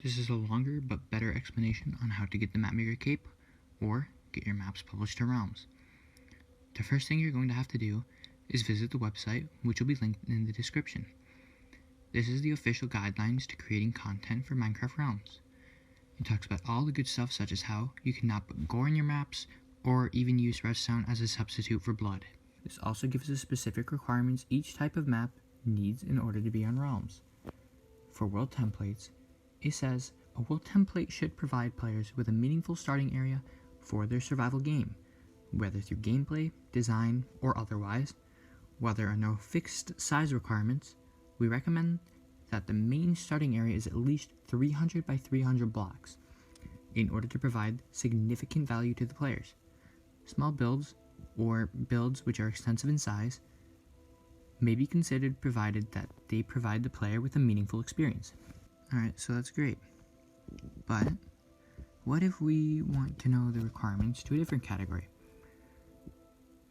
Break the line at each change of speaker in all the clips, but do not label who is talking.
This is a longer but better explanation on how to get the Mapmaker cape or get your maps published to Realms. The first thing you're going to have to do is visit the website, which will be linked in the description. This is the official guidelines to creating content for Minecraft Realms. It talks about all the good stuff, such as how you cannot put gore in your maps or even use redstone as a substitute for blood. This also gives us specific requirements each type of map needs in order to be on Realms. For world templates, it says a world template should provide players with a meaningful starting area for their survival game, whether through gameplay, design, or otherwise. While there are no fixed size requirements, we recommend that the main starting area is at least 300 by 300 blocks in order to provide significant value to the players. Small builds, or builds which are extensive in size, may be considered provided that they provide the player with a meaningful experience. Alright, so that's great. But what if we want to know the requirements to a different category?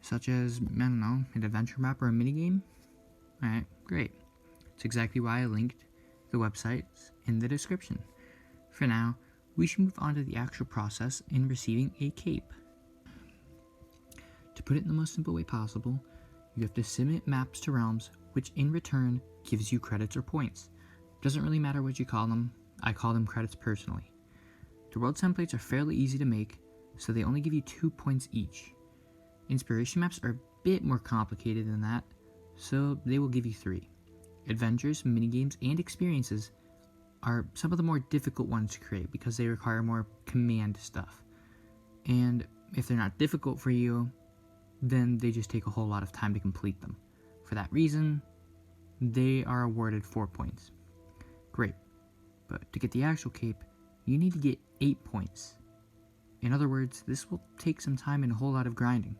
Such as, I don't know, an adventure map or a minigame? Alright, great. That's exactly why I linked the websites in the description. For now, we should move on to the actual process in receiving a cape. To put it in the most simple way possible, you have to submit maps to Realms, which in return gives you credits or points. Doesn't really matter what you call them, I call them credits personally. The world templates are fairly easy to make, so they only give you 2 points each. Inspiration maps are a bit more complicated than that, so they will give you 3. Adventures, minigames, and experiences are some of the more difficult ones to create because they require more command stuff. And if they're not difficult for you, then they just take a whole lot of time to complete them. For that reason, they are awarded 4 points. Great, but to get the actual cape, you need to get 8 points. In other words, this will take some time and a whole lot of grinding.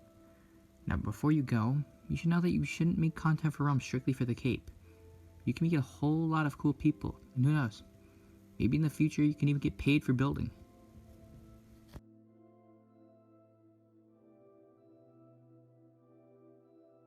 Now before you go, you should know that you shouldn't make content for Realms strictly for the cape. You can meet a whole lot of cool people, and who knows, maybe in the future you can even get paid for building.